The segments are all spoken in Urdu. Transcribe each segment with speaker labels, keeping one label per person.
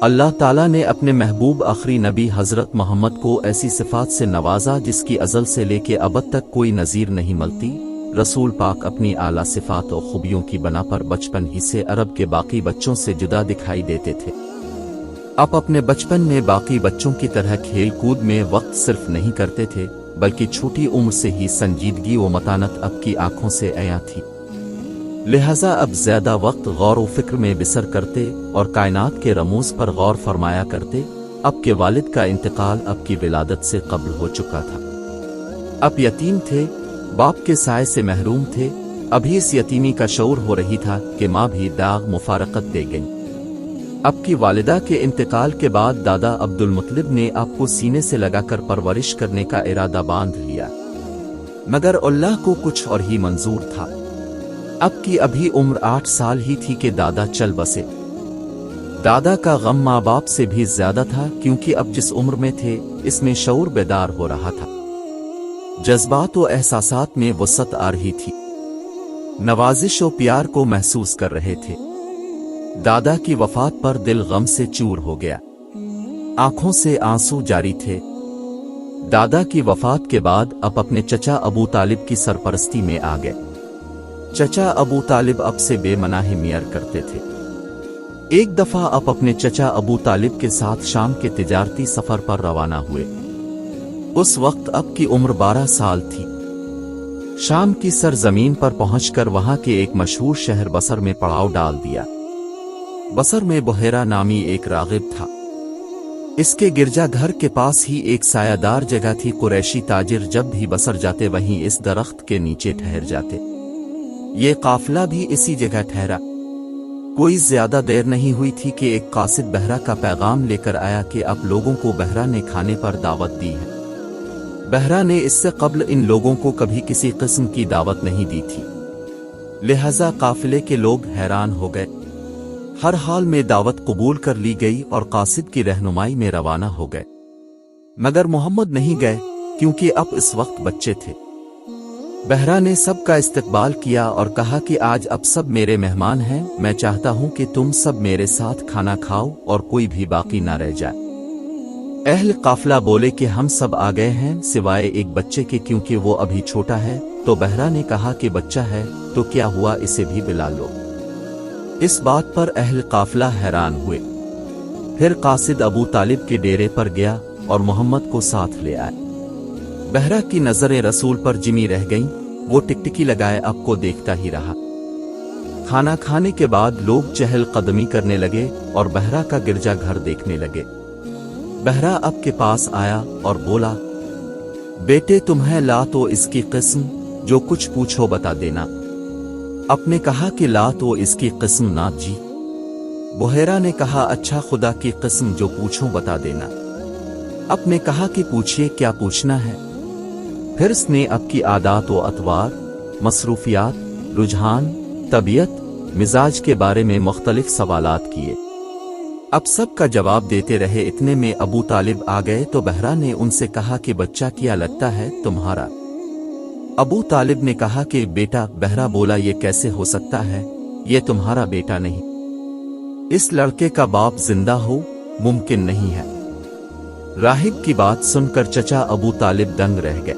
Speaker 1: اللہ تعالیٰ نے اپنے محبوب آخری نبی حضرت محمد کو ایسی صفات سے نوازا جس کی ازل سے لے کے ابد تک کوئی نظیر نہیں ملتی۔ رسول پاک اپنی اعلیٰ صفات و خوبیوں کی بنا پر بچپن ہی سے عرب کے باقی بچوں سے جدا دکھائی دیتے تھے۔ آپ اپنے بچپن میں باقی بچوں کی طرح کھیل کود میں وقت صرف نہیں کرتے تھے، بلکہ چھوٹی عمر سے ہی سنجیدگی و متانت آپ کی آنکھوں سے عیاں تھی۔ لہذا اب زیادہ وقت غور و فکر میں بسر کرتے اور کائنات کے رموز پر غور فرمایا کرتے۔ آپ کے والد کا انتقال آپ کی ولادت سے قبل ہو چکا تھا۔ آپ یتیم تھے، باپ کے سائے سے محروم تھے۔ ابھی اس یتیمی کا شعور ہو رہی تھا کہ ماں بھی داغ مفارقت دے گئی۔ آپ کی والدہ کے انتقال کے بعد دادا عبد المطلب نے آپ کو سینے سے لگا کر پرورش کرنے کا ارادہ باندھ لیا، مگر اللہ کو کچھ اور ہی منظور تھا۔ اب کی ابھی عمر 8 سال ہی تھی کہ دادا چل بسے۔ دادا کا غم ماں باپ سے بھی زیادہ تھا، کیونکہ اب جس عمر میں تھے اس میں شعور بیدار ہو رہا تھا، جذبات و احساسات میں وسعت آ رہی تھی، نوازش و پیار کو محسوس کر رہے تھے۔ دادا کی وفات پر دل غم سے چور ہو گیا، آنکھوں سے آنسو جاری تھے۔ دادا کی وفات کے بعد آپ اپنے چچا ابو طالب کی سرپرستی میں آ گئے۔ چچا ابو طالب اب سے بے مناہ میئر کرتے تھے۔ ایک دفعہ آپ اپنے چچا ابو طالب کے ساتھ شام کے تجارتی سفر پر روانہ ہوئے۔ اس وقت آپ کی عمر 12 سال تھی۔ شام کی سرزمین پر پہنچ کر وہاں کے ایک مشہور شہر بصر میں پڑاؤ ڈال دیا۔ بصر میں بحیرہ نامی ایک راغب تھا۔ اس کے گرجا گھر کے پاس ہی ایک سایہ دار جگہ تھی۔ قریشی تاجر جب بھی بصر جاتے وہیں اس درخت کے نیچے ٹھہر جاتے۔ یہ قافلہ بھی اسی جگہ ٹھہرا۔ کوئی زیادہ دیر نہیں ہوئی تھی کہ ایک قاصد بحرہ کا پیغام لے کر آیا کہ اب لوگوں کو بحرہ نے کھانے پر دعوت دی ہے۔ بحرہ نے اس سے قبل ان لوگوں کو کبھی کسی قسم کی دعوت نہیں دی تھی، لہذا قافلے کے لوگ حیران ہو گئے۔ ہر حال میں دعوت قبول کر لی گئی اور قاصد کی رہنمائی میں روانہ ہو گئے، مگر محمد نہیں گئے، کیونکہ اب اس وقت بچے تھے۔ بحرہ نے سب کا استقبال کیا اور کہا کہ آج اب سب میرے مہمان ہیں، میں چاہتا ہوں کہ تم سب میرے ساتھ کھانا کھاؤ اور کوئی بھی باقی نہ رہ جائے۔ اہل قافلہ بولے کہ ہم سب آ گئے ہیں سوائے ایک بچے کے، کیونکہ وہ ابھی چھوٹا ہے۔ تو بحرہ نے کہا کہ بچہ ہے تو کیا ہوا، اسے بھی بلا لو۔ اس بات پر اہل قافلہ حیران ہوئے۔ پھر قاصد ابو طالب کے ڈیرے پر گیا اور محمد کو ساتھ لے آئے۔ بحرہ کی نظریں رسول پر جمی رہ گئیں، وہ ٹکٹکی لگائے آپ کو دیکھتا ہی رہا۔ کھانا کھانے کے بعد لوگ چہل قدمی کرنے لگے اور بحرہ کا گرجا گھر دیکھنے لگے۔ بحرہ آپ کے پاس آیا اور بولا، بیٹے تمہیں لا تو اس کی قسم، جو کچھ پوچھو بتا دینا۔ آپ نے کہا کہ لا تو اس کی قسم نہ جی۔ بحیرہ نے کہا اچھا خدا کی قسم، جو پوچھوں بتا دینا۔ آپ نے کہا کہ پوچھئے کیا پوچھنا ہے۔ پھر اس نے آپ کی عادات و اطوار، مصروفیات، رجحان، طبیعت، مزاج کے بارے میں مختلف سوالات کیے۔ اب سب کا جواب دیتے رہے۔ اتنے میں ابو طالب آ گئے تو بحرہ نے ان سے کہا کہ بچہ کیا لگتا ہے تمہارا؟ ابو طالب نے کہا کہ بیٹا۔ بحرہ بولا یہ کیسے ہو سکتا ہے، یہ تمہارا بیٹا نہیں، اس لڑکے کا باپ زندہ ہو ممکن نہیں ہے۔ راہب کی بات سن کر چچا ابو طالب دنگ رہ گئے۔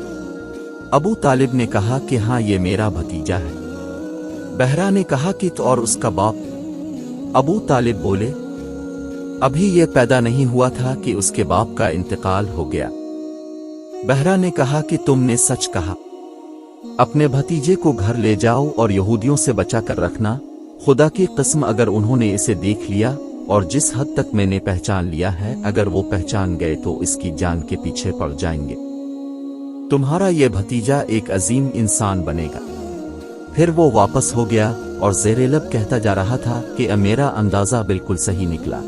Speaker 1: ابو طالب نے کہا کہ ہاں یہ میرا بھتیجا ہے۔ بحرہ نے کہا کہ تو اور اس کا باپ؟ ابو طالب بولے ابھی یہ پیدا نہیں ہوا تھا کہ اس کے باپ کا انتقال ہو گیا۔ بحرہ نے کہا کہ تم نے سچ کہا، اپنے بھتیجے کو گھر لے جاؤ اور یہودیوں سے بچا کر رکھنا۔ خدا کی قسم اگر انہوں نے اسے دیکھ لیا اور جس حد تک میں نے پہچان لیا ہے، اگر وہ پہچان گئے تو اس کی جان کے پیچھے پڑ جائیں گے۔ تمہارا یہ بھتیجا ایک عظیم انسان بنے گا۔ پھر وہ واپس ہو گیا اور زیر لب کہتا جا رہا تھا کہ میرا اندازہ بالکل صحیح نکلا۔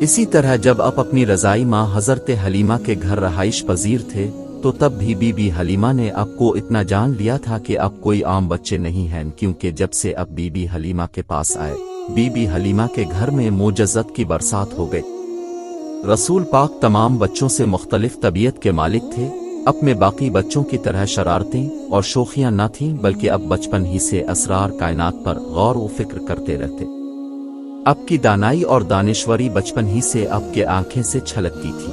Speaker 1: اسی طرح جب آپ اپنی رضائی ماں حضرت حلیمہ کے گھر رہائش پذیر تھے تو تب بھی بی بی حلیمہ نے آپ کو اتنا جان لیا تھا کہ آپ کوئی عام بچے نہیں ہیں، کیونکہ جب سے آپ بی بی حلیمہ کے پاس آئے، بی بی حلیمہ کے گھر میں معجزت کی برسات ہو گئی۔ رسول پاک تمام بچوں سے مختلف طبیعت کے مالک تھے۔ اب میں باقی بچوں کی طرح شرارتیں اور شوخیاں نہ تھیں، بلکہ اب بچپن ہی سے اسرار کائنات پر غور و فکر کرتے رہتے۔ اب کی دانائی اور دانشوری بچپن ہی سے اب کے آنکھیں سے چھلکتی تھی۔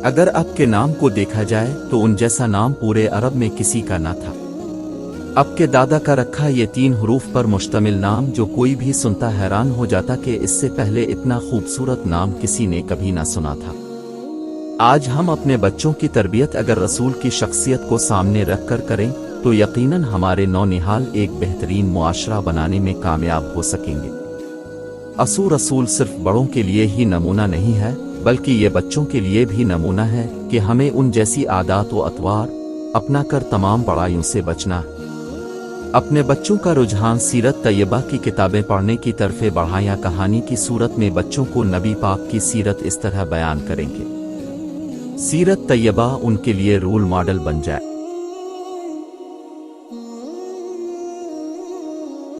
Speaker 1: اگر اب کے نام کو دیکھا جائے تو ان جیسا نام پورے عرب میں کسی کا نہ تھا۔ اب کے دادا کا رکھا یہ 3 حروف پر مشتمل نام جو کوئی بھی سنتا حیران ہو جاتا کہ اس سے پہلے اتنا خوبصورت نام کسی نے کبھی نہ سنا تھا۔ آج ہم اپنے بچوں کی تربیت اگر رسول کی شخصیت کو سامنے رکھ کر کریں تو یقیناً ہمارے نونہال ایک بہترین معاشرہ بنانے میں کامیاب ہو سکیں گے۔ رسول صرف بڑوں کے لیے ہی نمونہ نہیں ہے بلکہ یہ بچوں کے لیے بھی نمونہ ہے کہ ہمیں ان جیسی عادات و اطوار اپنا کر تمام برائیوں سے بچنا ہے۔ اپنے بچوں کا رجحان سیرت طیبہ کی کتابیں پڑھنے کی طرف بڑھائیں یا کہانی کی صورت میں بچوں کو نبی پاک کی سیرت اس طرح بیان کریں گے سیرت طیبہ ان کے لیے رول ماڈل بن جائے۔